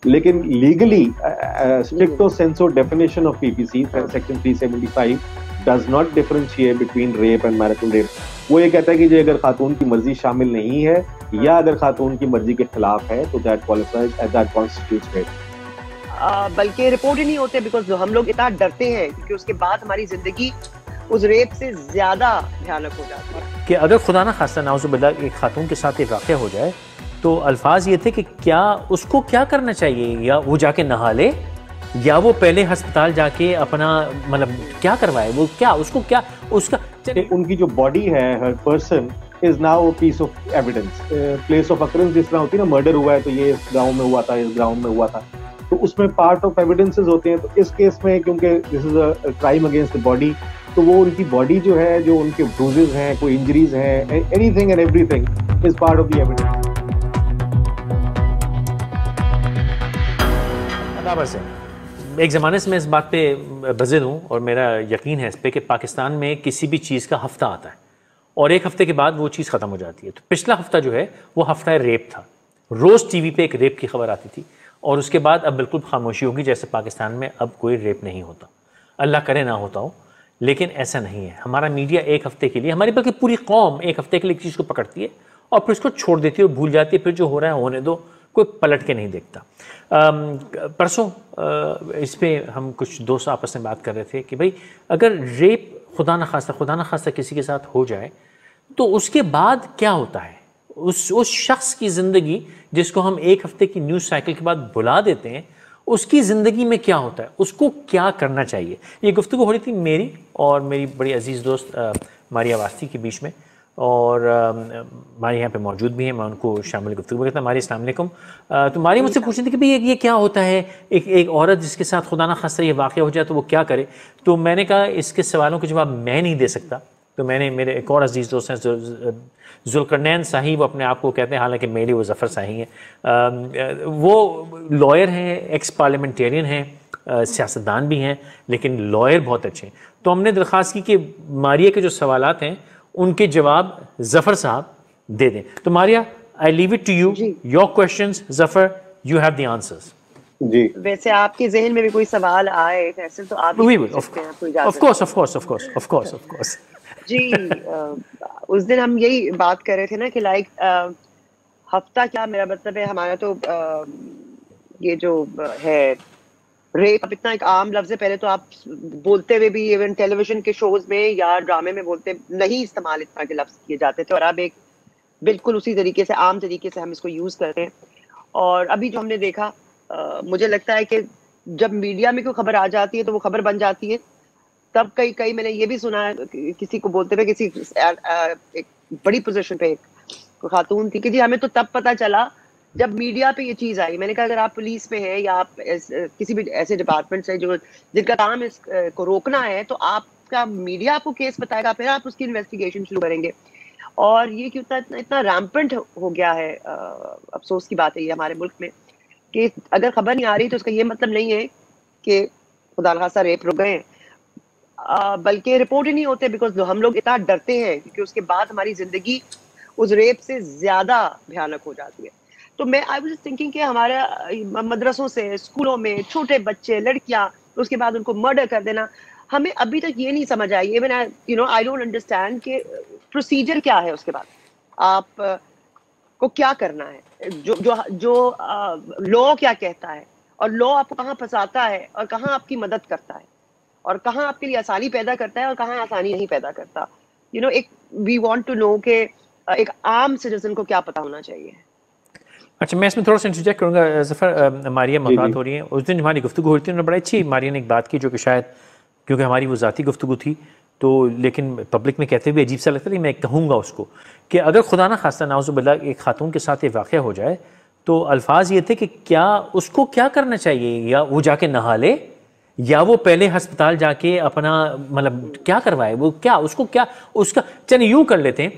लेकिन legally स्ट्रिक्टो सेंसो definition of PPC section 375 does not differentiate between rape and marital rape. वो ये कहता है कि जो अगर खातून की मर्जी शामिल नहीं है या अगर खातून की मर्जी के खिलाफ है तो that qualifies as that constitutes rape. बल्कि रिपोर्ट ही नहीं होते बिकॉज हम लोग इतना डरते हैं क्योंकि उसके बाद हमारी जिंदगी उस रेप से ज्यादा भयानक हो जाती है कि अगर खुदा ना खास्ता नाउज़ुबिल्लाह एक खातून के साथ ये वाक़या हो जाए तो अल्फाज ये थे कि क्या उसको क्या करना चाहिए, या वो जाके नहा ले या वो पहले अस्पताल जाके अपना मतलब क्या करवाए, वो क्या उसको क्या उसका उनकी जो बॉडी है her person is now piece of evidence. Place of occurrence जिस तरह होती है ना, मर्डर हुआ है तो ये इस गांव में हुआ था, इस ग्राउंड में हुआ था, तो उसमें पार्ट ऑफ एविडेंसेस होते हैं। तो इस केस में क्योंकि this is a crime against the body, तो वो उनकी बॉडी जो है, जो उनके ब्रूजेस हैं, कोई इंजरीज हैं, anything and everything is part of the evidence. एक ज़माने से मैं इस बात पे बज़िद हूँ और मेरा यकीन है इस पे कि पाकिस्तान में किसी भी चीज़ का हफ्ता आता है और एक हफ्ते के बाद वो चीज़ ख़त्म हो जाती है। तो पिछला हफ्ता जो है वो हफ्ता रेप था। रोज़ टीवी पे एक रेप की खबर आती थी और उसके बाद अब बिल्कुल खामोशी होगी, जैसे पाकिस्तान में अब कोई रेप नहीं होता। अल्लाह करे ना होता हो, लेकिन ऐसा नहीं है। हमारा मीडिया एक हफ्ते के लिए, हमारी बल्कि पूरी कौम एक हफ्ते के लिए एक चीज़ को पकड़ती है और फिर उसको छोड़ देती है और भूल जाती है। फिर जो हो रहा है होने दो, कोई पलट के नहीं देखता। परसों इस पर हम कुछ दोस्त आपस में बात कर रहे थे कि भाई अगर रेप खुदा न खास्ता किसी के साथ हो जाए तो उसके बाद क्या होता है, उस शख्स की ज़िंदगी जिसको हम एक हफ्ते की न्यूज़ साइकिल के बाद बुला देते हैं, उसकी ज़िंदगी में क्या होता है, उसको क्या करना चाहिए। ये गुफ्तगू हो रही थी मेरी और मेरी बड़ी अजीज़ दोस्त मारिया वास्ती के बीच में, और मारी यहाँ पे मौजूद भी हैं, मैं उनको शामिल गुफ्तगू कहता हूँ। मारी अस्सलाम वालेकुम। तो मारी मुझसे पूछ रही थी कि भाई ये क्या होता है, एक औरत जिसके साथ खुदा ना खास्ता ये वाक़या हो जाए तो वो क्या करे। तो मैंने कहा इसके सवालों के जवाब मैं नहीं दे सकता। तो मैंने, मेरे एक और अजीज़ दोस्त हैं जुल्करनैन साही, वो अपने आप को कहते हैं, हालांकि मेरी वो ज़फ़र साही हैं, वो लॉयर हैं, एक्स पार्लियामेंटेरियन हैं, सियासतदान भी हैं, लेकिन लॉयर बहुत अच्छे हैं। तो हमने दरख्वास्त की कि मारिया के जो सवालात हैं उनके जवाब ज़फ़र साहब दे दें। तो Maria, I leave it to you, your questions, Zafar you have the answers. जी, वैसे आपके जहन में भी कोई सवाल आए ऐसे तो आप ऑफ कोर्स जी। उस दिन हम यही बात कर रहे थे ना कि लाइक हफ्ता क्या, मेरा मतलब है हमारा तो ये जो है रेप अब इतना एक आम लफ्ज है। पहले तो आप बोलते हुए भी इवन टेलीविजन के शोज में या ड्रामे में बोलते नहीं, इस्तेमाल इतना के लफ्ज किए जाते थे, और अब एक बिल्कुल उसी तरीके से, आम तरीके से हम इसको यूज करते हैं। और अभी जो हमने देखा, मुझे लगता है कि जब मीडिया में कोई खबर आ जाती है तो वो खबर बन जाती है। तब कई मैंने ये भी सुना है किसी को बोलते हुए, किसी एक बड़ी पोजीशन पे एक खातून थी कि जी हमें तो तब पता चला जब मीडिया पे ये चीज आई। मैंने कहा अगर आप पुलिस में हैं या आप किसी भी ऐसे डिपार्टमेंट से जो जिनका काम इसको रोकना है, तो आपका मीडिया आपको केस बताएगा, फिर आप उसकी इन्वेस्टिगेशन शुरू करेंगे। और ये क्यों इतना रैम्पेंट हो गया है। अफसोस की बात है ये हमारे मुल्क में कि अगर खबर नहीं आ रही तो उसका ये मतलब नहीं है कि खुदा न खास्ता रेप रुक गए हैं, बल्कि रिपोर्ट ही नहीं होते बिकॉज हम लोग इतना डरते हैं क्योंकि उसके बाद हमारी जिंदगी उस रेप से ज्यादा भयानक हो जाती है। तो मैं आई वाज थिंकिंग कि हमारे मदरसों से, स्कूलों में छोटे बच्चे, लड़कियां, उसके बाद उनको मर्डर कर देना, हमें अभी तक ये नहीं समझ आई। इवन आई डोंट अंडरस्टैंड कि प्रोसीजर क्या है उसके बाद, आप को क्या करना है, जो लॉ क्या कहता है, और लॉ आपको कहाँ फंसाता है और कहाँ आपकी मदद करता है, और कहाँ आपके लिए आसानी पैदा करता है और कहाँ आसानी नहीं पैदा करता। एक वी वांट टू नो कि एक आम सिटीजन को क्या पता होना चाहिए। अच्छा, मैं इसमें थोड़ा सा इंटरजेक्ट करूँगा ज़फ़र। मारिया मुलाकात हो रही है, उस दिन हमारी गुफ्तगू हो रही थी, उन्होंने बड़ा अच्छी मारिया ने एक बात की जो कि शायद क्योंकि हमारी वो ज़ाती गुफ्तगू थी तो, लेकिन पब्लिक में कहते हुए अजीब सा लगता है, मैं कहूँगा उसको कि अगर खुदा ना खास्ता नाउज़ुबिल्लाह एक खातून के साथ ये वाक़या हो जाए तो अल्फाज ये थे कि क्या उसको क्या करना चाहिए, या वो जाके नहा ले या वो पहले अस्पताल जाके अपना मतलब क्या करवाए, वो क्या उसको क्या उसका। चलिए यूँ कर लेते हैं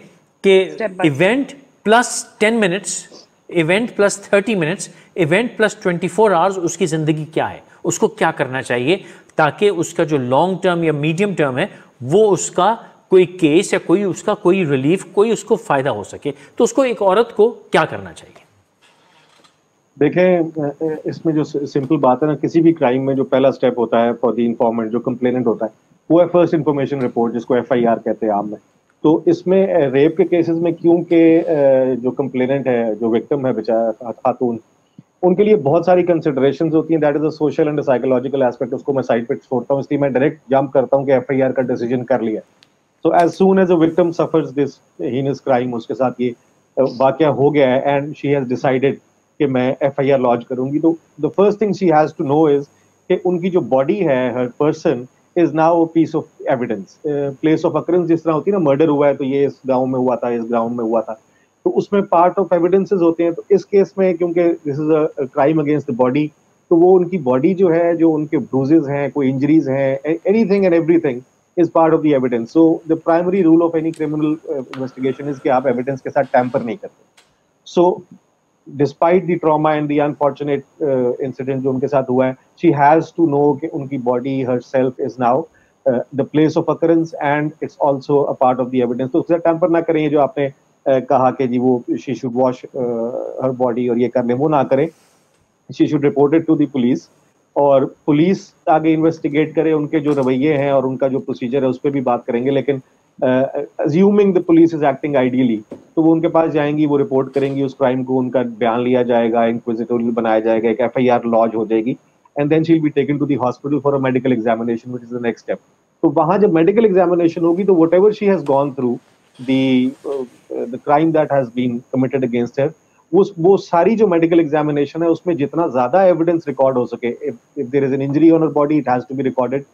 कि event plus 10 minutes, event plus 30 minutes, event plus 24 hours, उसकी ज़िंदगी क्या है, उसको क्या करना चाहिए ताकि उसका जो लॉन्ग टर्म या मीडियम टर्म है वो उसका कोई केस या कोई उसका कोई रिलीफ, कोई उसको फ़ायदा हो सके। तो उसको, एक औरत को क्या करना चाहिए? देखें, इसमें जो सिंपल बात है ना, किसी भी क्राइम में जो पहला स्टेप होता है फॉर द इन्फॉर्मेंट, जो कंप्लेनेंट होता है, वो है फर्स्ट इन्फॉर्मेशन रिपोर्ट, जिसको एफआईआर कहते हैं आम में। तो इसमें रेप के केसेस में क्योंकि जो कंप्लेनेंट है, जो विक्टिम है बेचारा खातून, उनके लिए बहुत सारी कंसिडरेशंस होती हैं। That is a social and psychological aspect, उसको मैं साइड पे छोड़ता हूँ, इसलिए मैं डायरेक्ट जंप करता हूँ कि एफआईआर का डिसीजन कर लिया। So as soon as a victim suffers this heinous crime, उसके साथ ये वाकया हो गया है and she has decided कि मैं FIR लॉन्च करूंगी, तो the first thing she has to know is कि उनकी जो बॉडी है, her person is now a piece of evidence. Place of occurrence जिस तरह होती है ना, मर्डर हुआ है तो ये इस गांव में हुआ था, इस ग्राउंड में हुआ था, तो उसमें पार्ट ऑफ एविडेंसेस होते हैं। तो इस केस में क्योंकि this is a crime against the body, तो वो उनकी बॉडी जो है, जो उनके ब्रूजेस हैं, कोई इंजरीज हैं, anything and everything is part of the evidence. So the primary rule of any criminal investigation is कि आप evidence के साथ tamper नहीं करते. So despite the trauma and the unfortunate incident जो उनके साथ हुआ है, she has to know कि उनकी body herself is now the place of occurrence and it's also a part of the evidence. तो उसके साथ tamper ना करें, ये जो आपने कहा कि जी वो she should wash her body और ये कर ले, वो ना करें. She should report it to the police और पुलिस आगे इन्वेस्टिगेट करे, उनके जो रवैये हैं और उनका जो प्रोसीजर है उस पर भी बात करेंगे। लेकिन assuming the police is acting ideally, तो वो उनके पास जाएंगी, वो रिपोर्ट करेंगी उस क्राइम को, उनका बयान लिया जाएगा, इंक्विजिटोरियल बनाया जाएगा, एक एफआईआर लॉन्च हो जाएगी and then she will be taken to the hospital for a medical examination which is the next step. तो वहां जब मेडिकल एग्जामिनेशन होगी तो whatever she has gone through the crime that has been committed against her, वो सारी जो medical examination है उसमें जितना ज्यादा एविडेंस रिकॉर्ड हो सके, if there is an injury on her body it has to be recorded.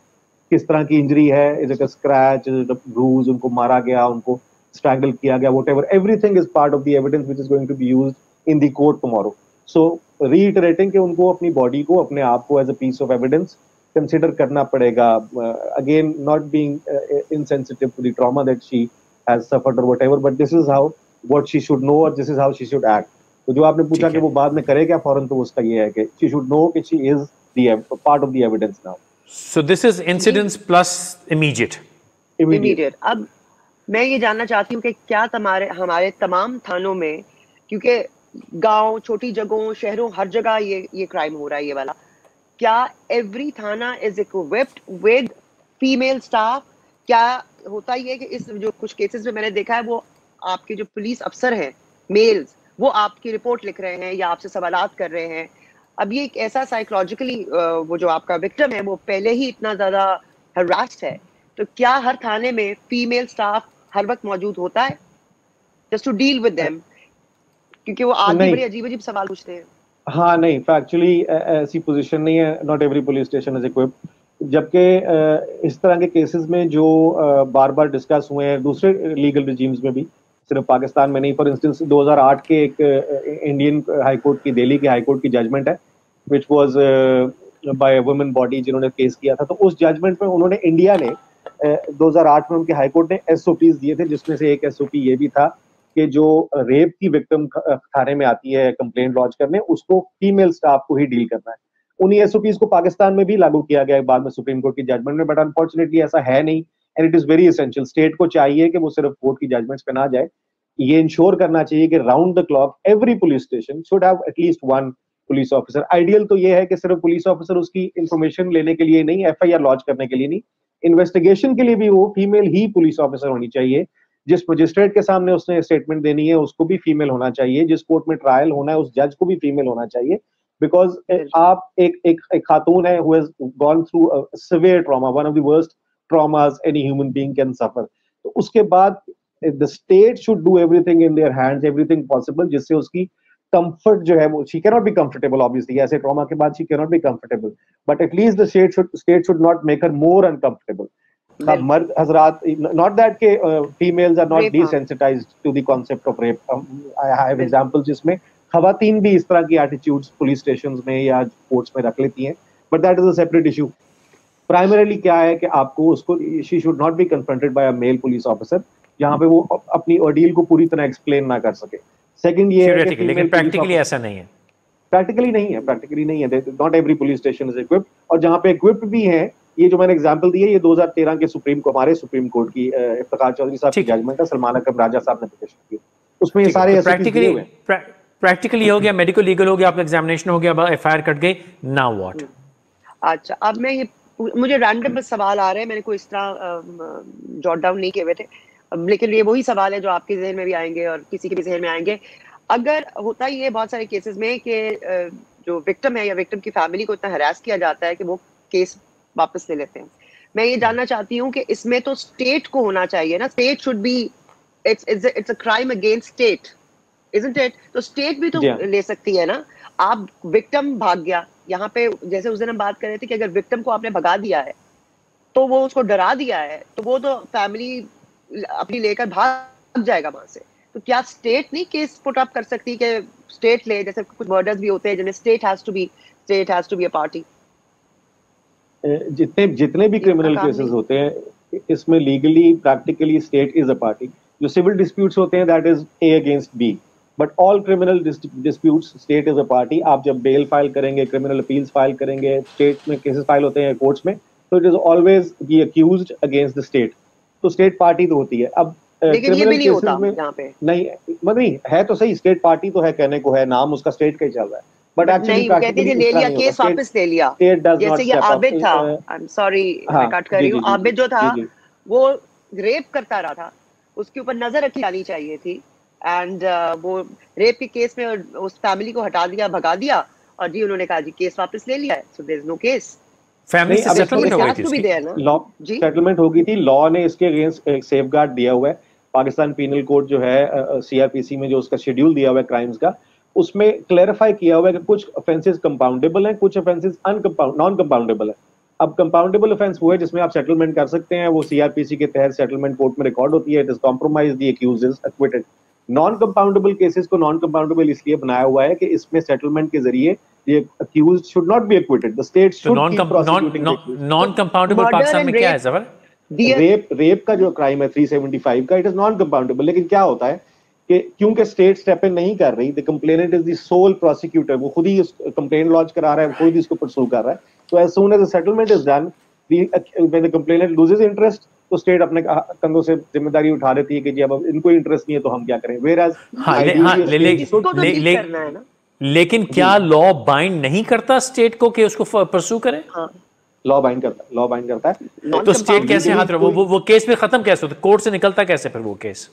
किस तरह की इंजरी है, is it a scratch, is it a bruise, उनको मारा गया, उनको स्ट्रैंगल किया गया, whatever, everything is part of the evidence which is going to be used in the court tomorrow. So reiterating कि उनको अपनी बॉडी को, अपने आप को as a piece of evidence consider करना पड़ेगा, again not being insensitive to the trauma that she has suffered और whatever, but this is how what she should know और this is how she should act. तो जो आपने पूछा कि वो बाद में करे क्या फौरन, तो उसका ये है कि she should know कि she is the part of the evidence now. So this is incidents plus immediate. अब मैं ये जानना चाहती हूँ कि क्या हमारे तमाम थानों में, क्योंकि गांव, छोटी जगहों, शहरों, हर जगह ये क्राइम हो रहा है ये वाला, क्या एवरी थाना is equipped with female staff? क्या होता ही है कि इस जो कुछ केसेस में मैंने देखा है, वो आपके जो पुलिस अफसर हैं मेल्स, वो आपकी रिपोर्ट लिख रहे हैं या आपसे सवालात कर रहे हैं। अब ये एक ऐसा साइकोलॉजिकली वो जो आपका विक्टिम है वो पहले ही इतना ज्यादा हरास्ड है, तो क्या हर थाने में फीमेल स्टाफ हर वक्त मौजूद होता है just to deal with them? क्योंकि वो आदमी बड़े अजीब अजीब सवाल पूछते हैं। हाँ नहीं, फैक्चुअली ऐसी पोजीशन नहीं है, not every police station is equipped. जबकि इस तरह के केसेस में जो बार बार डिस्कस हुए हैं दूसरे लीगल रिजीम्स में भी, सिर्फ पाकिस्तान में नहीं, फॉर इंस्टेंस 2008 के एक इंडियन हाई कोर्ट की, दिल्ली के हाई कोर्ट की जजमेंट है which was by women body जिन्होंने केस किया था। तो उस जजमेंट में उन्होंने, इंडिया ने 2008 में उनके हाई कोर्ट ने एसओपीज दिए थे, जिसमें से एक एसओपी ये भी था कि जो रेप की विक्टिम थाने में आती है कंप्लेंट लॉन्च करने, उसको फीमेल स्टाफ को ही डील करना है। उन्हीं एसओपीज को पाकिस्तान में भी लागू किया गया बाद में सुप्रीम कोर्ट की जजमेंट में, बट अनफॉर्चुनेटली ऐसा है नहीं and it is very essential. State को चाहिए कि वो सिर्फ कोर्ट की जजमेंट्स पे ना जाए, ये इंश्योर करना चाहिए कि round the clock every police station should have at least one police officer. Ideal तो ये है कि सिर्फ पुलिस ऑफिसर उसकी इंफॉर्मेशन लेने के लिए नहीं, एफआईआर लॉन्च करने के लिए नहीं, इन्वेस्टिगेशन के लिए भी वो फीमेल ही पुलिस ऑफिसर होनी चाहिए। जिस मजिस्ट्रेट के सामने उसने स्टेटमेंट देनी है उसको भी फीमेल होना चाहिए, जिस कोर्ट में ट्रायल होना है उस जज को भी फीमेल होना चाहिए, बिकॉज आप एक खातून है who has gone through a severe trauma, one of the worst traumas any human being can suffer. तो उसके बाद the state should do everything in their hands, everything possible, जिससे उसकी comfort जो है वो, she cannot be comfortable obviously, ऐसे trauma के बाद she cannot be comfortable, but at least the state should not make her more uncomfortable. मर्द हजरात, not that के females are not desensitized to the concept of rape. I have examples जिसमें खवातीन भी इस तरह की एटीट्यूड्स पुलिस स्टेशंस में या कोर्ट्स में रख लेती हैं, but that is a separate issue. Primarily क्या है कि आपको उसको, she should not be confronted by a male police officer जहां पे वो अपनी ऑर्डियल को पूरी तरह एक्सप्लेन ना कर सके। सेकंड ये है कि लेकिन प्रैक्टिकली ऐसा नहीं है, प्रैक्टिकली नहीं है, not every police station is equipped, और जहां पे इक्विप्ड भी हैं, ये जो मैंने एग्जांपल दी है ये 2013 के हमारे सुप्रीम कोर्ट की इफ्तिखार चौधरी साहब की जजमेंट है, सलमान अकरम राजा साहब ने पिटिशन की, उसमें ये सारे प्रैक्टिकली हो गया, मेडिकल लीगल हो गया, आपका एग्जामिनेशन हो गया, FIR कट गई, नाउ व्हाट? अच्छा, अब मैं ये, मुझे रैंडम सवाल आ रहे हैं, मैंने कोई इस तरह जॉट डाउन नहीं किए हुए थे, लेकिन ये वही सवाल है जो आपके जहन में भी आएंगे और किसी के भी जहन में आएंगे। अगर होता ही है बहुत सारे केसेस में कि जो विक्टिम है या विक्टिम की फैमिली को इतना हरास किया जाता है कि वो केस वापस ले लेते हैं, मैं ये जानना चाहती हूँ कि इसमें तो स्टेट को होना चाहिए ना, state should be, it's a crime against state, isn't it? तो स्टेट भी तो ले सकती है ना। आप विक्टिम भाग गया, यहाँ पे जैसे उस दिन हम बात कर रहे थे कि अगर विक्टिम को आपने भगा दिया है तो वो उसको डरा दिया है तो वो तो फैमिली अपनी लेकर भाग जाएगा वहां से। तो क्या स्टेट नहीं केस पुट अप कर सकती कि स्टेट ले, जैसे कुछ मर्डर्स भी होते हैं जिनमें state has to be a party? जितने भी क्रिमिनल केसेस होते हैं इसमें legally practically state is a party. जो सिविल डिस्प्यूट्स होते हैं that is A against B, but all criminal disputes state is a party. आप जब बेल फाइल करेंगे, क्रिमिनल अपील्स फाइल करेंगे, स्टेट में केसेस फाइल होते हैं कोर्ट्स में, तो it is always the accused against the state, तो स्टेट पार्टी तो होती है। अब लेकिन ये भी नहीं होता यहाँ पे। नहीं है तो सही, स्टेट पार्टी तो है, कहने को है, नाम उसका स्टेट का ही चल रहा है, बट नहीं, वो कहती है ले लिया केस वापस ले लिया। जैसे ये आबिद था, आई एम सॉरी मैं कट कर रही हूँ, आबिद जो था वो रेप करता रहा था, उसके ऊपर नजर रखी जानी चाहिए थी, एंड वो रेप के केस में उस फैमिली को हटा दिया, भगा दिया, और जी उन्होंने कहा जी केस वापस ले लिया है, so there is no case. Family से सेटलमेंट हो गई थी, लॉ सेटलमेंट हो गई थी, लॉ ने इसके अगेंस्ट एक सेफगार्ड दिया हुआ है। पाकिस्तान पीनल कोड जो है सीआरपीसी में जो उसका शेड्यूल दिया हुआ है क्राइम्स का, उसमें क्लैरिफाई किया हुआ है कि कुछ ऑफेंसेस कंपाउंडेबल हैं, कुछ ऑफेंसेस नॉन कंपाउंडेबल है। अब कंपाउंडेबल ऑफेंस वो है जिसमें आप सेटलमेंट कर सकते हैं, वो सीआरपीसी के तहत सेटलमेंट कोर्ट में रिकॉर्ड होती है, it is compromise, the accused is acquitted. Non compoundable cases को नॉन कंपाउंडेबल इसलिए बनाया हुआ है कि इसमें सेटलमेंट के जरिए ये accused should not B acquitted, the state should keep prosecuting the accused. Non compoundable Pakistan में क्या है जबर? रेप का जो क्राइम है 375 का, इट इज नॉन कंपाउंडेबल। लेकिन क्या होता है कि क्योंकि स्टेट स्टेप इन नहीं कर रही, the complainant is the sole prosecutor, वो खुद ही कंप्लेंट लॉन्च करा रहा है, खुद ही इसको परसू कर रहा है, तो as soon as the settlement is done, when the complainant loses interest, तो स्टेट अपने कंधों से जिम्मेदारी उठा लेती है कि जी अब इनको इंटरेस्ट नहीं है तो हम क्या करें। वेयर लेकिन क्या लॉ बाइंड नहीं करता स्टेट को कि उसको परसू करे? लॉ बाइंड करता है। तो स्टेट कैसे हाथ वो केस में खत्म कैसे होता है, कोर्ट से निकलता कैसे फिर वो केस?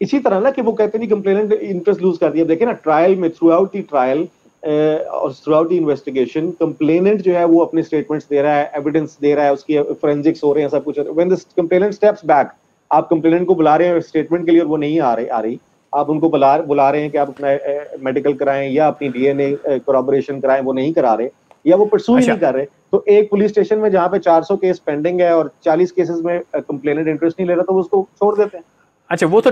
इसी तरह ना कि वो कहते नहीं कंप्लेनेंट इंटरेस्ट लूज कर दिया। देखिए ना, ट्रायल में थ्रू आउट द ट्रायल और through out the investigation complainant जो है वो अपने स्टेटमेंट्स दे रहा है, एविडेंस दे रहा है, उसकी फोरेंसिक्स हो रहे हैं, सब कुछ। When the complainant steps back, आप कंप्लेनेंट को बुला रहे हैं स्टेटमेंट के लिए और वो नहीं आ रही, आप उनको बुला रहे हैं कि आप अपना मेडिकल कराएं या अपनी डीएनए कोरॉबरेशन कराएं, वो नहीं करा रहे या वो परसू ही नहीं कर रहे, तो एक पुलिस स्टेशन में जहां पे 400 केस पेंडिंग है और 40 केसेस में कंप्लेनेंट इंटरेस्ट नहीं ले रहा, तो उसको छोड़ देते हैं। अच्छा, वो तो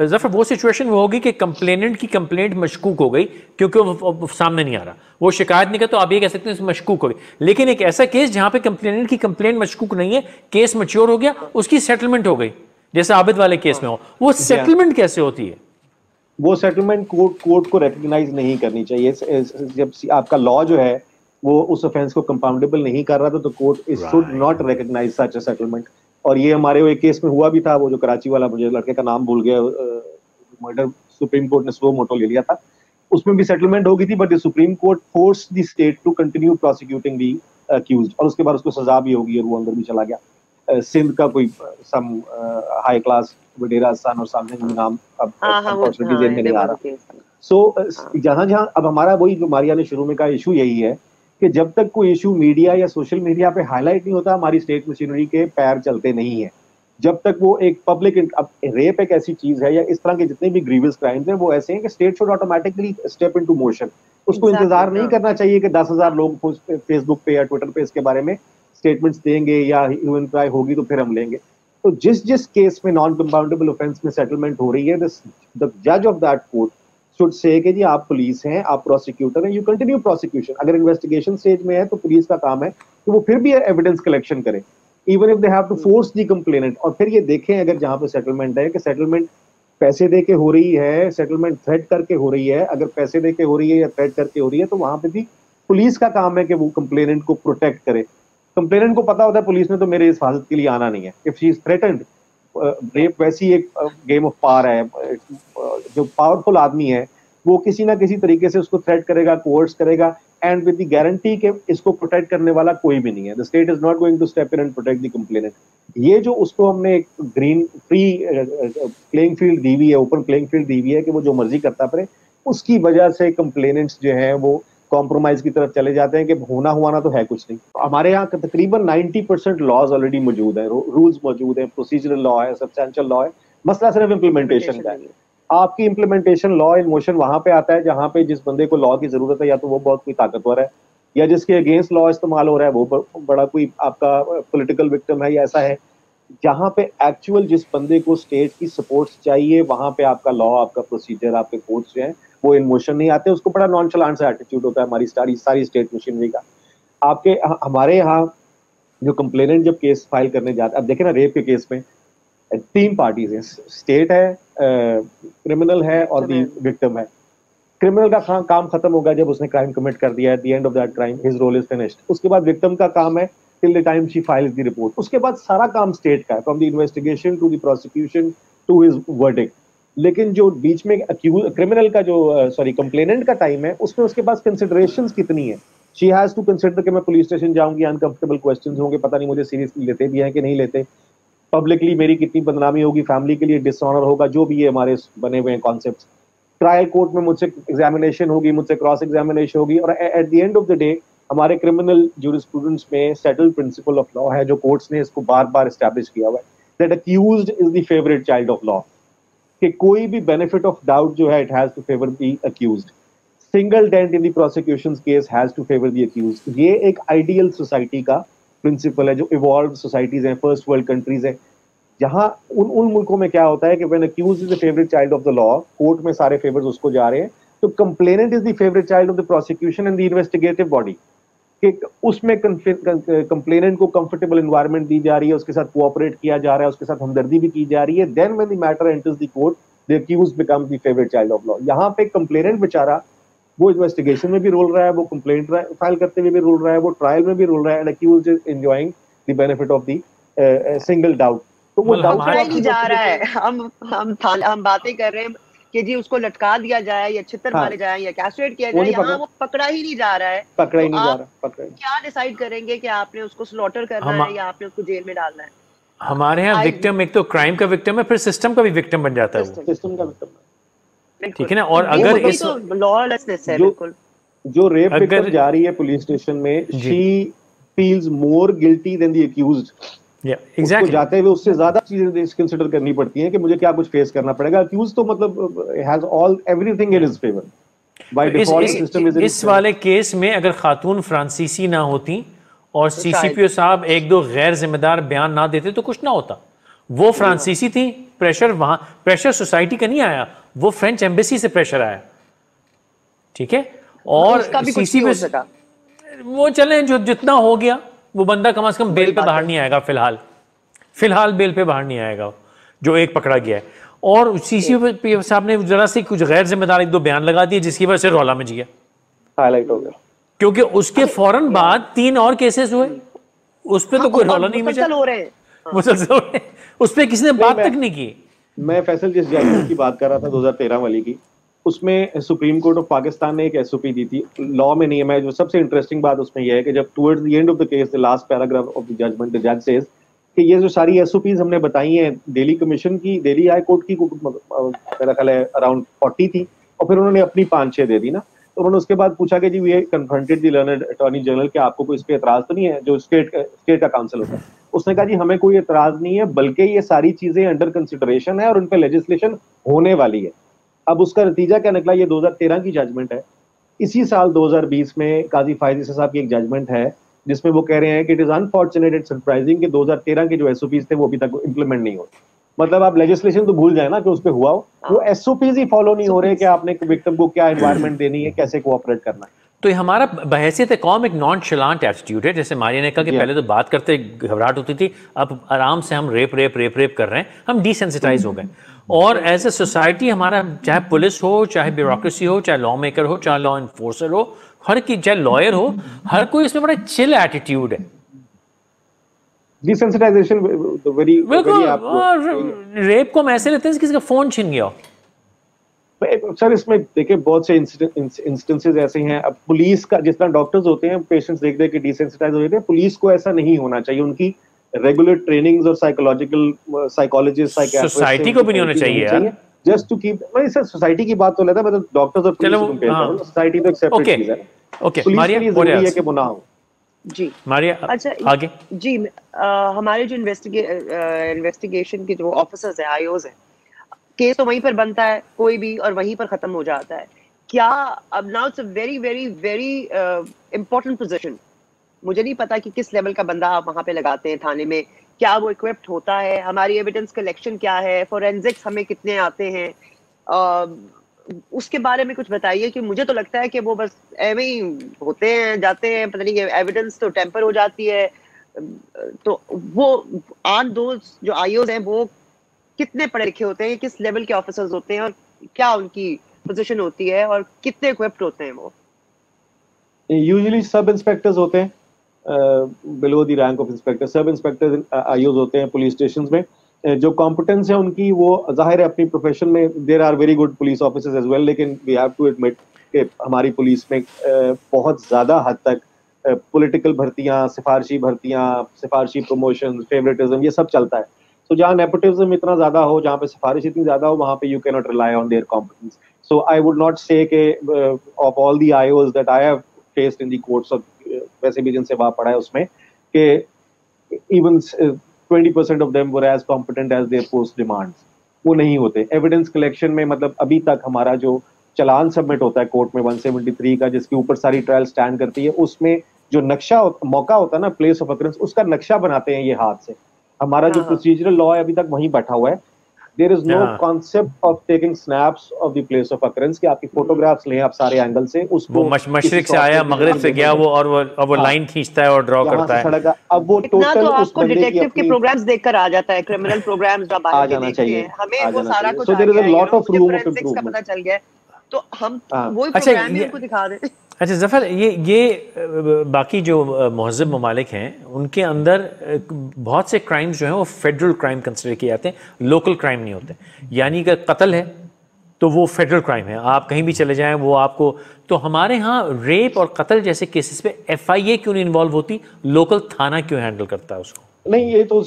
जफर वो सिचुएशन वो होगी कि कंप्लेनेंट की कंप्लेंट मशकूक हो गई क्योंकि वो सामने नहीं आ रहा, वो शिकायत नहीं करता, तो आप ये कह सकते हैं मशकूक हो गई। लेकिन एक ऐसा केस जहां पे कंप्लेनेंट की कंप्लेंट मशकूक नहीं है, केस मैच्योर हो गया, उसकी सेटलमेंट हो गई, जैसे आबिद वाले केस में हो, वो सेटलमेंट कैसे होती है? वो सेटलमेंट कोर्ट को रिकॉग्नाइज नहीं करनी चाहिए। जब आपका लॉ जो है वो उस ऑफेंस को कंपाउंडेबल नहीं कर रहा था, तो court should not recognise such a settlement. और ये हमारे एक केस में हुआ भी था, वो जो कराची वाला, मुझे लड़के का नाम भूल गया, मर्डर सुप्रीम कोर्ट ने स्लो मोटो ले लिया था, उसमें भी सेटलमेंट हो गई थी, but the supreme court force the state to continue prosecuting the accused, और उसके बाद उसको सजा भी होगी और वो अंदर भी चला गया। सिंध का कोई सम हाई क्लास वडेरा सन और समथिंग नाम अब अनफॉर्चुनेटली जेल में नहीं आ रहा। सो जहां अब हमारा वही जो मारिया ने शुरू में कहा इशू यही है कि जब तक कोई इशू मीडिया या सोशल मीडिया पे हाईलाइट नहीं होता, हमारी स्टेट मशीनरी के पैर चलते नहीं है। जब तक वो एक पब्लिक, अब रेप एक ऐसी चीज है या इस तरह के जितने भी ग्रीवियस क्राइम्स हैं वो ऐसे हैं कि state should automatically step into motion. उसको इंतजार नहीं करना चाहिए कि 10,000 लोग फेसबुक पे या ट्विटर पे इसके बारे में स्टेटमेंट्स देंगे या ह्यूमन ट्राई होगी तो फिर हम लेंगे। तो जिस केस में नॉन कंपाउंडेबल ऑफेंस में सेटलमेंट हो रही है, द जज of that court should say कि जी आप पुलिस हैं, आप प्रोसिक्यूटर हैं, यू कंटिन्यू प्रोसिक्यूशन। अगर इन्वेस्टिगेशन स्टेज में है तो पुलिस का काम है कि वो फिर भी एविडेंस कलेक्शन करे, even if they have to force the complainant. और फिर ये देखें अगर जहां पे सेटलमेंट है कि सेटलमेंट पैसे दे के हो रही है, सेटलमेंट थ्रेट करके हो रही है, अगर पैसे दे के हो रही है या थ्रेट करके हो रही है, तो वहां पे भी पुलिस का काम है कि वो कंप्लेनेंट को प्रोटेक्ट करे। कंप्लेनेंट को पता होता है पुलिस ने तो मेरे हिफाजत के लिए आना नहीं है। If she is threatened, rape वैसी एक गेम ऑफ पावर है, जो पावरफुल आदमी है वो किसी ना किसी तरीके से उसको थ्रेट करेगा, कोर्स करेगा, एंड विद द गारंटी के इसको प्रोटेक्ट करने वाला कोई भी नहीं है। The state is not going to step in and protect the complainant. ये जो उसको हमने एक ग्रीन फ्री प्लेइंग फील्ड दी हुई है, ओपन प्लेइंग फील्ड दी हुई है कि वो जो मर्जी करता पड़े, उसकी वजह से कंप्लेनेंट्स जो हैं वो कॉम्प्रोमाइज की तरफ चले जाते हैं कि होना हुआ ना तो है कुछ नहीं। हमारे यहाँ तकरीबन 90% लॉज ऑलरेडी मौजूद है, रूल्स मौजूद है, प्रोसीजरल लॉ है, सब्सटेंशियल लॉ है। मसला सिर्फ इम्प्लीमेंटेशन का है। आपकी इम्प्लीमेंटेशन लॉ इन मोशन वहां पे आता है जहां पे जिस बंदे को लॉ की जरूरत है या तो वो बहुत कोई ताकतवर है, या जिसके अगेंस्ट लॉ इस्तेमाल हो रहा है वो बड़ा कोई आपका पॉलिटिकल विक्टिम है या ऐसा है। जहां पे एक्चुअल जिस बंदे को स्टेट की सपोर्ट चाहिए वहां पे आपका लॉ, आपका प्रोसीजर, आपके कोर्ट्स जो हैं वो इन मोशन नहीं आते। उसको बड़ा नॉनचलांट सा एटीट्यूड होता है हमारी सारी स्टेट मशीनरी का। आपके हमारे यहाँ जो कंप्लेनेंट जब केस फाइल करने जाते हैं, अब देखें ना रेप के केस में 3 पार्टीज हैं, स्टेट है, क्रिमिनल है और दी विक्टिम है। क्रिमिनल का काम खत्म होगा जब उसने क्राइम कमिट कर दिया है, at the end of that crime his role is finished. उसके बाद विक्टिम का काम है till the time she files the report. उसके बाद सारा काम स्टेट का है, from the investigation to the prosecution to his verdict. लेकिन जो बीच में क्रिमिनल का जो कंप्लेनेंट का टाइम है, उसमें उसके पास कंसिडरेशंस कितनी है। शी हैज टू कंसिडर कि मैं पुलिस स्टेशन जाऊंगी, अनकंफर्टेबल क्वेश्चंस होंगे, पता नहीं मुझे सीरियसली लेते भी हैं कि नहीं लेते, पब्लिकली मेरी कितनी बदनामी होगी, फैमिली के लिए डिसऑनर होगा, जो भी है हमारे बने हुए हैं कॉन्सेप्ट्स। ट्रायल कोर्ट में मुझसे एग्जामिनेशन होगी, मुझसे क्रॉस एग्जामिनेशन होगी, और eight the end of the day हमारे क्रिमिनल ज्यूरिस्प्रूडेंस में सेटल्ड प्रिंसिपल ऑफ लॉ है, जो कोर्ट्स ने इसको बार बार एस्टैब्लिश किया हुआ है, that accused is the favourite child of law. कि कोई भी बेनिफिट ऑफ डाउट जो है it has to favour the accused. Single dent in the prosecution's case has to favour the accused. ये एक आइडियल सोसाइटी का प्रिंसिपल है, जो इवॉल्व सोसाइटीज हैं, फर्स्ट वर्ल्ड कंट्रीज हैं, जहां उन मुल्कों में क्या होता है कि when accused is the favourite child of the law, court में सारे फेवर्स उसको जा रहे हैं, तो complainant is the favourite child of the prosecution and the investigative body. कि उसमें कंप्लेनेंट को कंफर्टेबल एनवायरनमेंट दी जा रही है, उसके साथ कोऑपरेट किया जा रहा है, उसके साथ हमदर्दी भी की जा रही है। Then when the matter enters the court, the accused becomes the favourite child of law. यहाँ पे कंप्लेनेंट बेचारा वो इन्वेस्टिगेशन में भी रोल रहा है, वो कंप्लेंट फाइल करते हुए भी रोल रहा है, वो ट्रायल में भी रोल रहा है, and accused is enjoying the benefit of the single doubt. तो वो डाउट नहीं जा रहा है। हम बातें कर रहे हैं कि जी उसको लटका दिया जाए या छितर मारे जाए या कैस्ट्रेट किया जाए, यहाँ वो पकड़ा ही नहीं जा रहा है। पकड़ा ही नहीं जा रहा। क्या डिसाइड करेंगे कि आपने उसको स्लॉटर करना है या आपने उसको जेल में डालना है? हमारे यहाँ विक्टिम एक तो क्राइम का विक्टिम है, फिर सिस्टम का भी विक्टिम बन जाता है वो। सिस्टम का विक्टिम, ठीक है ना। और अगर इस लॉलेसनेस है बिल्कुल। जो रेप विक्टिम जा रही है पुलिस स्टेशन में, she feels more guilty than the accused. Exactly, जाते हुए उससे ज्यादा चीजें कंसिडर करनी पड़ती हैं कि मुझे क्या कुछ फेस करना पड़ेगा। अक्यूज तो मतलब has all everything in his favour by default. System is इस वाले केस में अगर खातून फ्रांसीसी ना होती और सीसीपीओ साहब एक दो गैर जिम्मेदार बयान ना देते तो कुछ ना होता। वो फ्रांसीसी थी, प्रेशर वहां, प्रेशर सोसाइटी का नहीं आया, वो फ्रेंच एम्बेसी से प्रेशर आया। ठीक है, और सीसीपीओ वो चले जो जितना हो गया, वो बंदा कम से कम बेल पे बाहर नहीं आएगा। फिलहाल बेल पे बाहर नहीं आएगा जो एक पकड़ा गया है। और सीसीपीओ साहब ने जरा सी कुछ गैर जिम्मेदार एक दो बयान लगा दिए, जिसकी वजह से रौला मच गया, हाईलाइट हो गया। क्योंकि उसके फौरन बाद 3 और केसेस हुए, उस पर तो कोई रौला नहीं मचा, मुसलसल हो रहे, उस पर किसी ने बात तक नहीं की। मैं फैसल जिस जजमेंट की बात कर रहा था 2013 वाली की, उसमें सुप्रीम कोर्ट ऑफ पाकिस्तान ने एक एसओपी दी थी, लॉ में नहीं है। मैं जो सबसे इंटरेस्टिंग बात उसमें यह है कि जब towards the end of the case, the last paragraph of the judgment, the जज सेज कि ये जो सारी एसओपीज हमने बताई हैं, दिल्ली कमीशन की, दिल्ली हाई कोर्ट की मेरा ख्याल है अराउंड 40 थी, और फिर उन्होंने अपनी 5-6 दे दी ना। तो उन्होंने उसके बाद पूछा कि जी we confronted the learned attorney general, कि आपको कोई इस पे एतराज तो नहीं है, जो स्टेट का काउंसिल होता है। उसने कहा जी हमें कोई एतराज नहीं है, बल्कि ये सारी चीजें अंडर कंसिडरेशन है और उन पे लेजिस्लेशन होने वाली है। अब उसका नतीजा क्या निकला, ये 2013 की जजमेंट है। इसी साल 2020 में काजी फायद ईसा साहब की एक जजमेंट है, जिसमें वो कह रहे हैं कि it is unfortunate and surprising कि 2013 के जो एसओपीज थे वो अभी तक इम्प्लीमेंट नहीं हो। मतलब आप लेजिस्लेशन तो भूल जाए ना कि उस पे हुआ हो, वो एसओपीज ही फॉलो नहीं हो रहे कि आपने विक्टिम को क्या एनवायरनमेंट देनी है, कैसे कोऑपरेट करना है। तो हमारा बहैसियत कौम एक नॉन शलांट एटीट्यूड है। जैसे मारिया ने कहा कि पहले तो बात करते घबराहट होती थी, अब आराम से हम रेप कर रहे हैं, हम डिसेंसिटाइज हो गए। और एज ए सोसाइटी हमारा, चाहे पुलिस हो, चाहे ब्यूरोक्रेसी हो, चाहे लॉ मेकर हो, चाहे लॉ इन्फोर्सर हो, हर की, चाहे लॉयर हो, हर कोई इसमें बड़ा चिल एटीट्यूड है। डिसेंसिटाइजेशन वेरी रेप को हम ऐसे लेते हैं किसी का फोन छीन गया, सर इसमें देखिए बहुत से इंस्टेंसेस ऐसे हैं। अब पुलिस का जिस तरह डॉक्टर्स होते हैं पेशेंट्स देख देख के डिसेंसिटाइज हो जाते हैं, पुलिस को ऐसा नहीं होना चाहिए। उनकी रेगुलर ट्रेनिंग्स और साइकोलॉजिस्ट साइकियाट्रिस्ट सोसाइटी को भी नहीं होना चाहिए यार, जस्ट टू कीप। नहीं सर सोसाइटी की बात तो लेता है, मतलब डॉक्टर्स और पुलिस को कंपेयर करो, सोसाइटी तो एक सेपरेट चीज है। ओके पुलिस के लिए जरूरी है कि वो ना हो। जी मारिया, अच्छा आगे जी हमारे जो इन्वेस्टिगेशन के जो ऑफिसर्स हैं, आईओज हैं, केस तो वहीं पर बनता है कोई भी और वहीं पर खत्म हो जाता है। क्या अब now it's a very very very important position, मुझे नहीं पता कि किस लेवल का बंदा आप वहां पे लगाते हैं थाने में, क्या वो इक्विप्ड होता है, हमारी एविडेंस कलेक्शन क्या है, फोरेंसिक्स हमें कितने आते हैं, उसके बारे में कुछ बताइए। कि मुझे तो लगता है कि वो बस ऐਵੇਂ ही होते हैं जाते हैं, पता नहीं एविडेंस तो टेम्पर हो जाती है। तो वो ऑन दोस जो आईओज हैं वो कितने पढ़े लिखे होते हैं, किस लेवल के ऑफिसर्स होते हैं और क्या उनकी पोजीशन होती है और कितने इक्विप्ड होते हैं वो? यूजुअली सब इंस्पेक्टर्स होते हैं, below the rank of inspector sub inspector IOs होते हैं पुलिस स्टेशंस में। जो कॉम्पिटेंस है उनकी वो जाहिर है अपनी प्रोफेशन में there are very good police officers as well, लेकिन वी हैव टू एडमिट कि हमारी पुलिस में बहुत ज्यादा हद तक पॉलिटिकल भर्तियां, सिफारशी प्रमोशन, फेवरेटिज्म ये सब चलता है। तो जहाँ नेपोटिज्म इतना ज्यादा हो, जहाँ पे सिफारिश इतनी ज्यादा हो, वहाँ पे you can not rely on their competence. So I would not say of all the IOs that I have faced in the courts of, वैसे भी जिनसे वहां पढ़ा है उसमें, कि even 20% of them were as competent as their post demands, वो नहीं होते। एविडेंस कलेक्शन में मतलब अभी तक हमारा जो चलान सबमिट होता है कोर्ट में 173 का, जिसके ऊपर सारी ट्रायल स्टैंड करती है, उसमें जो नक्शा मौका होता है ना, प्लेस ऑफ अकरेंस, उसका नक्शा बनाते हैं ये हाथ से। हमारा जो प्रोसीजरल लॉ है अभी तक वहीं बैठा हुआ है। There is no concept of taking snaps of the place of occurrence कि आपकी फोटोग्राफ्स लें आप सारे एंगल से, उसको वो मशरिक से आया मगरिब से गया वो, और वो लाइन खींचता है और ड्रॉ करता है। अब वो टोटल तो आपको डिटेक्टिव के प्रोग्राम्स देखकर आ जाता है, क्रिमिनल प्रोग्राम्स जब आ जाना चाहिए, हमें वो सारा कुछ so there is a lot of room of का पता चल गया, तो हम वही अच्छा, प्रोग्राम ही उनको दिखा दें। अच्छा जफर, ये बाकी जो महज़ब ममालिक हैं उनके अंदर बहुत से क्राइम्स जो हैं वो फेडरल क्राइम कंसिडर किए जाते हैं, लोकल क्राइम नहीं होते। यानी कि कत्ल है तो वो फेडरल क्राइम है, आप कहीं भी चले जाएं वो आपको। तो हमारे यहाँ रेप और कत्ल जैसे केसेस पे FIA क्यों नहीं इन्वॉल्व होती, लोकल थाना क्यों हैंडल करता है उसको? नहीं, ये तो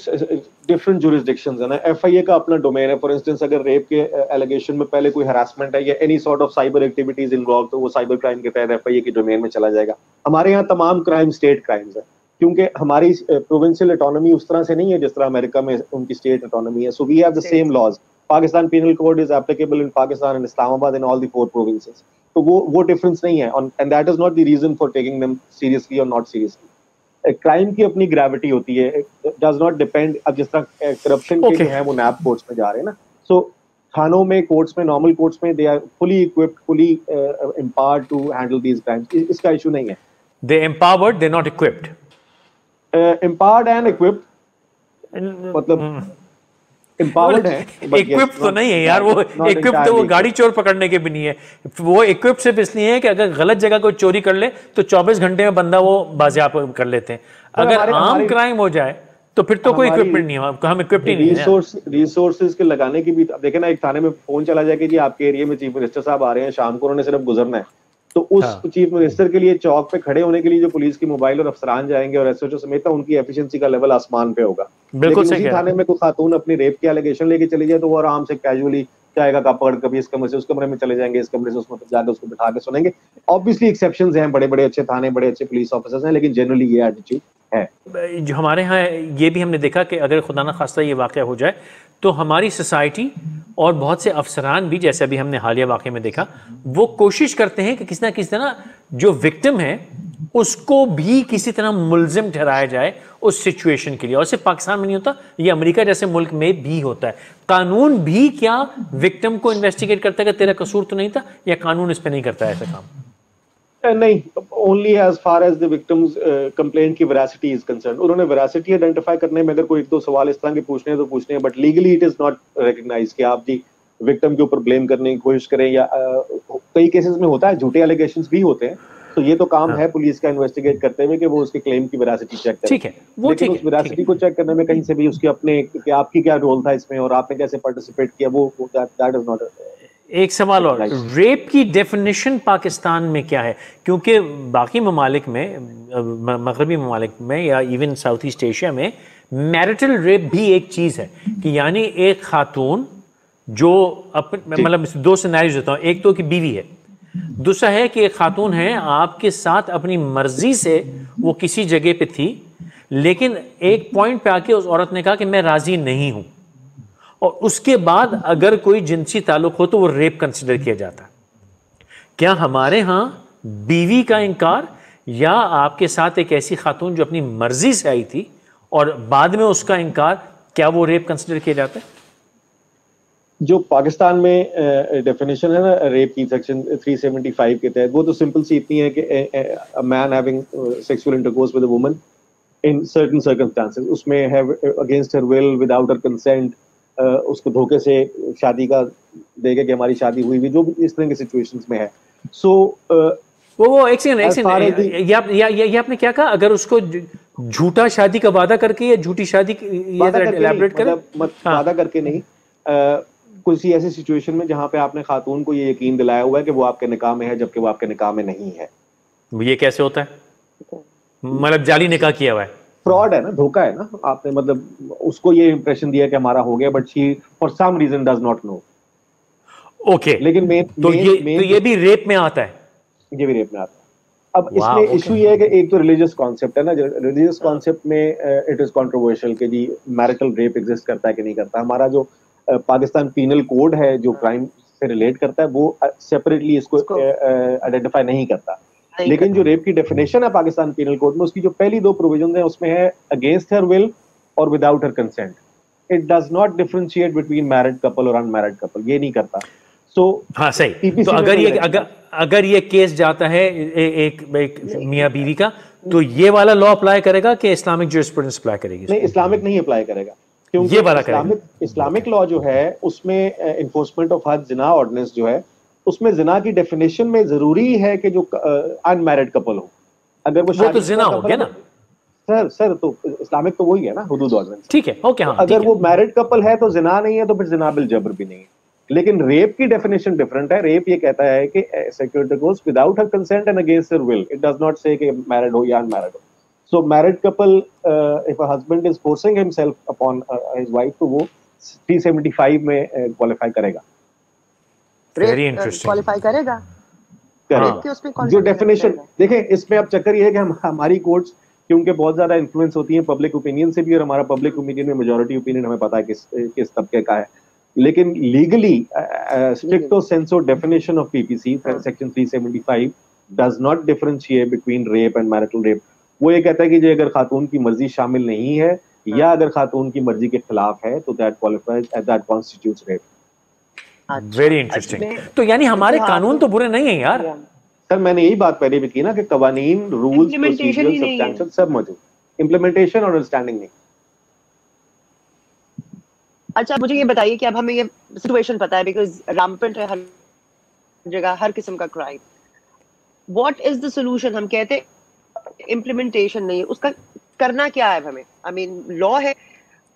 डिफरेंट जुरिस्डिक्शंस है ना। FIA का अपना डोमेन है। फॉर इंस्टेंस अगर रेप के एलिगेशन में पहले कोई हरासमेंट है या any sort of cyber activities involve, तो वो साइबर क्राइम के तहत FIA के डोमेन में चला जाएगा। हमारे यहाँ तमाम क्राइम स्टेट क्राइम्स है, क्योंकि हमारी प्रोविंशियल ऑटोनॉमी उस तरह से नहीं है जिस तरह अमेरिका में उनकी स्टेट ऑटोनॉमी है। So we have the same laws. Pakistan penal code is applicable in Pakistan and Islamabad in all the 4 provinces. तो वो डिफरेंस नहीं है, and that is not the reason for taking them seriously और नॉट सीरियसली। क्राइम की अपनी gravity होती है, does not depend. अब जिस तरह करप्शन के जो है वो नैप कोर्ट्स में जा रहे हैं ना, सो थानों में, कोर्ट्स में, नॉर्मल कोर्ट्स में they are fully equipped, fully empowered to handle these crimes. इसका इशू नहीं है। They empowered, they not equipped. Empowered and equipped, मतलब एम्पावर्ड है, इक्विप्ड तो नहीं है यार। वो इक्विप्ड तो वो गाड़ी चोर पकड़ने के भी नहीं है। वो इक्विप्ड सिर्फ इसलिए है कि अगर गलत जगह कोई चोरी कर ले तो 24 घंटे में बंदा वो बाजियाब कर लेते हैं। अगर आम क्राइम हो जाए तो फिर तो कोई इक्विपमेंट नहीं है, हम इक्विप्ड ही नहीं है। रिसोर्सेज के लगाने की भी देखे ना, एक थाने में फोन चला जाए कि जी आपके एरिया में चीफ मिनिस्टर साहब आ रहे हैं, शाम को उन्होंने सिर्फ गुजरना है, तो उस चीफ मिनिस्टर के लिए चौक पे खड़े होने के लिए जो पुलिस की मोबाइल और अफसरान जाएंगे और SHO समेत, उनकी एफिशिएंसी का लेवल आसमान पे होगा। बिल्कुल सही। थाने में कोई खातून अपनी रेप के एलिगेशन लेके चली जाए तो वो आराम से कैजुअली जाएगा, का पकड़ कभी इस कमरे से उस कमरे में चले जाएंगे, इस कमरे से उसमें जाकर उसको बिठा के सुनेंगे। ऑब्वियसली एक्सेप्शंस हैं, बड़े बड़े अच्छे थाने, बड़े अच्छे पुलिस ऑफिसर्स हैं, लेकिन जनरली ये एटीट्यूड है। जो हमारे यहाँ ये भी हमने देखा कि अगर खुदा न खास्ता ये वाक़या हो जाए तो हमारी सोसाइटी और बहुत से अफसरान भी, जैसे अभी हमने हालिया वाक़े में देखा, वो कोशिश करते हैं कि किसी ना किसी तरह जो विक्टिम है उसको भी किसी तरह मुल्जिम ठहराया जाए उस सिचुएशन के लिए। और सिर्फ पाकिस्तान में नहीं होता, ये अमेरिका जैसे मुल्क में भी होता है। कानून भी क्या विक्टिम को इन्वेस्टिगेट करता है कि तेरा कसूर तो नहीं था, या कानून इस पे नहीं करता है ऐसा काम? नहीं, only as far as the victim's complaint की वेरासिटी इज कंसर्न। उन्होंने वेरासिटी आइडेंटिफाई करने में अगर कोई 1-2 सवाल इस तरह के पूछने हैं तो पूछने हैं, but legally it is not recognised कि आप जी विक्टिम के ऊपर ब्लेम करने की कोशिश करें। या कई केसेस में होता है झूठे एलिगेशंस भी होते हैं, तो ये तो काम है पुलिस का इन्वेस्टिगेट करते हुए कि वो उसके क्लेम की वेरासिटी चेक करे। ठीक है, वो लेकिन उस वेरासिटी को चेक करने में कहीं से भी उसके अपने कि आपकी क्या रोल था इसमें और आपने कैसे पार्टिसिपेट किया, वो दैट इज नॉट। एक सवाल और, रेप की डेफिनेशन पाकिस्तान में क्या है? क्योंकि बाकी ममालिक में, मगरबी ममालिक में या इवन साउथ ईस्ट एशिया में मैरिटल रेप भी एक चीज़ है कि यानी एक खातून जो मतलब दो सिनेरियोज देता हूँ, एक तो कि बीवी है, दूसरा है कि एक खातून है आपके साथ अपनी मर्जी से वो किसी जगह पे थी, लेकिन एक पॉइंट पे आके उस औरत ने कहा कि मैं राजी नहीं हूं, और उसके बाद अगर कोई जिनसी ताल्लुक हो तो वो रेप कंसिडर किया जाता है। क्या हमारे यहां बीवी का इनकार या आपके साथ एक ऐसी खातून जो अपनी मर्जी से आई थी और बाद में उसका इनकार, क्या वो रेप कंसिडर किया जाता है? जो पाकिस्तान में डेफिनेशन है ना रेप की, सेक्शन 375 के तहत, वो तो सिंपल सी इतनी है कि a man having sexual intercourse with a woman in certain circumstances, उसमें है against her will, without her consent, उसको धोखे से शादी का देके कि हमारी शादी हुई भी, जो भी इस तरह की सिचुएशंस में है। सो वो एक सेकंड, ये आपने क्या कहा? अगर उसको झूठा शादी का वादा करके या झूठी शादी इलैबोरेट करें? वादा करके नहीं, किसी ऐसी सिचुएशन में जहां पे आपने खातून को ये यकीन दिलाया हुआ है कि वो आपके निकाह में है जबकि वो आपके निकाह में नहीं है। ये कैसे होता है? मतलब जाली निकाह किया हुआ है, फ्रॉड है ना, धोखा है ना। आपने मतलब उसको ये इंप्रेशन दिया कि हमारा हो गया, but she for some reason does not know. Okay, लेकिन ये भी रेप में आता है? ये भी रेप में आता है। अब इसमें इशू ये है कि एक तो रिलीजियस कॉन्सेप्ट है ना, रिलीजियस कॉन्सेप्ट में इट इज कंट्रोवर्शियल कि जी मैरिटल रेप एग्जिस्ट करता है कि नहीं करता। हमारा जो पाकिस्तान पीनल कोड है जो क्राइम से रिलेट करता है, वो सेपरेटली इसको आइडेंटिफाई नहीं करता। लेकिन जो रेप की डेफिनेशन है पाकिस्तान पीनल कोड में, उसकी जो पहली दो प्रोविजन है उसमें है अगेंस्ट हर विल और without her consent. It does not differentiate between married couple और अनमैरिड कपल, ये नहीं करता। हाँ सही। तो अगर ये केस जाता है एक मियाँ बीवी का, तो ये वाला लॉ अप्लाई करेगा कि इस्लामिक जूरिस्प्रूडेंस अप्लाई करेगी? नहीं, इस्लामिक नहीं अप्लाई करेगा, क्योंकि ये वाला इस्लामिक लॉ जो है उसमें एनफोर्समेंट ऑफ हद जिना ऑर्डिनेंस जो है, उसमें जिना की डेफिनेशन में जरूरी है कि जो अनमैरिड कपल हो। अगर वो तो जिना हो गया ना सर तो इस्लामिक तो वही है ना, हुदूद ऑर्डिनेंस। ठीक है, ओके। हाँ, अगर वो मैरिड कपल है तो जिना नहीं है, तो फिर जिना बिल जबर भी नहीं है। लेकिन रेप की डेफिनेशन डिफरेंट है। रेप ये कहता है कि sexual intercourse without her consent and against her will. It does not say कि मैरिड हो या अनमैरिड हो। So married couple, if a husband is forcing himself upon his wife, तो वो 375 में क्वालिफाई करेगा। वेरी इंटरेस्टिंग, क्वालिफाई करेगा। जो डेफिनेशन देखें, इसमें अब चक्कर ये है कि हमारी कोर्ट्स क्योंकि बहुत ज्यादा इन्फ्लुएंस होती है पब्लिक ओपिनियन से भी, और हमारा पब्लिक ओपिनियन में मेजॉरिटी ओपिनियन हमें पता है किस तबके का है। लेकिन legally स्ट्रिक्टो सेंसो definition of PPC section 375 does not differentiate between rape and marital rape. वो ये कहता है कि जो अगर खातून की मर्जी शामिल नहीं है या अगर खातून की मर्जी के खिलाफ है, तो that qualifies as that constitutes rape. Very interesting. तो यानी हमारे कानून तो बुरे नहीं है यार। सर मैंने यही बात पहले भी की ना कि कवानीन, रूल्स, प्रोसीजर, सब्सटेंशियल सब मौजूद, इम्प्लीमेंटेशन और अंडरस्टैंडिंग नहीं। अच्छा, मुझे ये बताइए कि अब हमें ये सिचुएशन पता है, बिकॉज रैम्पेंट है हर जगह, हर किस्म का crime. What is the solution? हम कहते हैं इम्प्लीमेंटेशन नहीं, उसका करना क्या है हमें? आई मीन लॉ है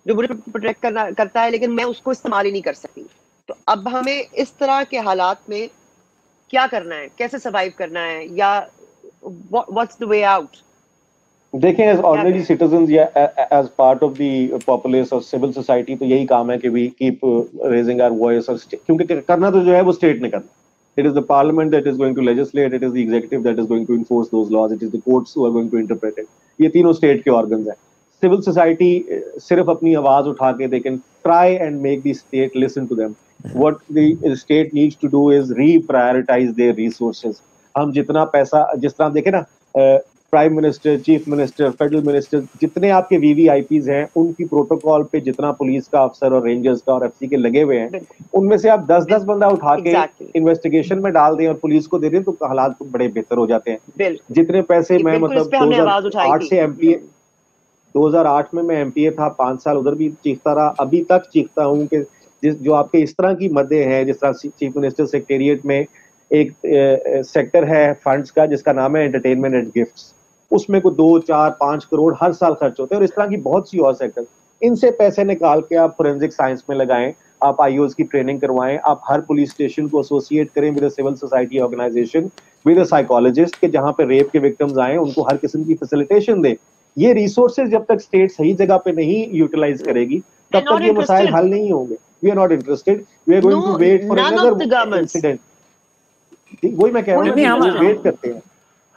जो मुझे प्रोटेक्ट करता है, लेकिन मैं उसको इस्तेमाल ही नहीं कर सकती। तो अब हमें इस तरह के हालात में क्या करना है, कैसे सर्वाइव करना है, या व्हाट्स द वे आउट? देखें, एज ऑर्डिनरी सिटीजंस या as part of the populace और सिविल सोसाइटी, तो यही काम है कि we keep raising our voice. और क्योंकि करना तो जो है वो स्टेट ने करना। It is the parliament that is going to legislate, it is the executive that is going to enforce those laws, it is the courts who are going to interpret it. ये तीनों state के organs हैं। Civil society सिर्फ अपनी आवाज उठा के they can try and make the state listen to them. What the state needs to do is reprioritize their resources. हम जितना पैसा, जिस तरह देखें ना, prime minister, chief minister, federal minister, जितने आपके वीवीआईपीज हैं, उनकी प्रोटोकॉल पे जितना पुलिस का अफसर और रेंजर्स का और एफसी के लगे हुए हैं, उनमें से आप 10-10 बंदा उठा के इन्वेस्टिगेशन में डाल दें और पुलिस को दे दें, तो हालात बड़े बेहतर हो जाते हैं। जितने पैसे मैं मतलब 2008 से एमपीए, 2008 में मैं एमपीए था, 5 साल उधर भी चीखता रहा, अभी तक चीखता हूँ कि जो आपके इस तरह की मदे हैं, जिस तरह चीफ मिनिस्टर सेक्रेटेरिएट में एक सेक्टर है फंड्स का जिसका नाम है एंटरटेनमेंट एंड गिफ्ट्स, उसमें को 2, 4, 5 करोड़ हर साल खर्च होते हैं। और इस तरह की बहुत सी और सेक्टर, इनसे पैसे निकाल के आप फोरेंसिक साइंस में लगाएं, आप आईओज की ट्रेनिंग करवाएं, आप हर पुलिस स्टेशन को एसोसिएट करें with civil society organisation, with psychologist के जहां पे रेप के विक्टिम्स आए उनको हर किस्म की फैसिलिटेशन दे। ये रिसोर्सेज जब तक स्टेट सही जगह पे नहीं यूटिलाइज करेगी तब तक ये मसाइल हल नहीं होंगे। We are not interested, we are going to wait for another incident. वही मैं कह रहा हूं, हम वेट करते हैं।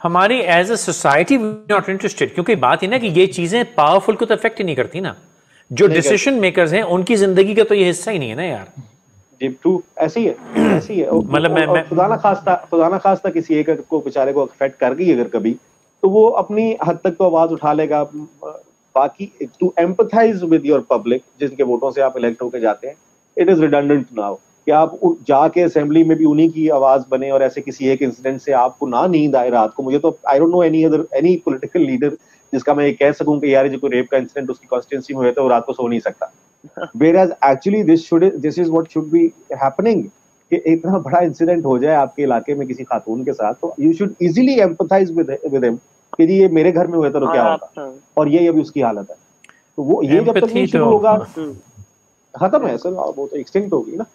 हमारी as a society not interested, क्योंकि बात है ना कि ये चीजें पावरफुल को तो अफेक्ट ही नहीं करती ना, जो डिसीजन मेकर्स हैं उनकी जिंदगी का तो ये हिस्सा ही नहीं है ना यार। जी ट्रू, ऐसी है, ऐसी है। मतलब मैं खुदा ना खास्ता किसी एक को बेचारे को अफेक्ट कर गई अगर कभी, तो वो अपनी हद तक तो आवाज उठा लेगा। बाकी to empathise with your public, जिनके वोटों से आप इलेक्ट होकर जाते हैं, इट इज रिडंडेंट नाउ कि आप जाके असेंबली में भी उन्हीं की आवाज बने और ऐसे किसी एक इंसिडेंट से आपको ना नींद आए रात को। मुझे तो I don't know any political leader जिसका मैं ये कह सकूं कि यार जो कोई रेप का इंसिडेंट उसकी कॉन्स्टिट्यूंसी में हुआ था वो रात को सो नहीं सकता। Whereas actually this is what should be happening कि इतना बड़ा इंसिडेंट हो जाए आपके इलाके में किसी खातून के साथ, तो you should easily empathize with him कि जी ये मेरे घर में हुआ था तो क्या होता, और ये अभी उसकी हालत है। तो वो ये जब तक नहीं शुरू होगा खत्म है सर, वो तो एक्सटिंक्ट होगी ना,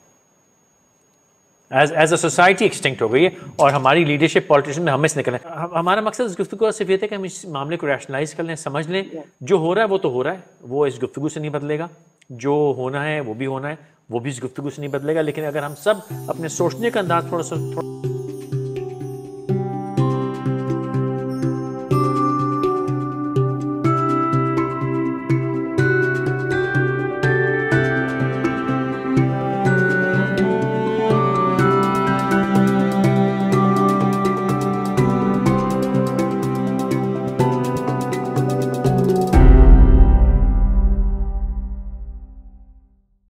एज अ सोसाइटी एक्सटिंक्ट हो गई है। और हमारी लीडरशिप पॉलिटिशियन में हमें से निकलना है। हमारा मकसद इस गुफ्तगू सिर्फ ये था कि हम इस मामले को रैशनलाइज कर लें, समझ लें जो हो रहा है वो तो हो रहा है, वो इस गुफ्तगू से नहीं बदलेगा, जो होना है वो भी होना है, वो भी इस गुफ्तगू से नहीं बदलेगा। लेकिन अगर हम सब अपने सोचने का अंदाज थोड़ा सा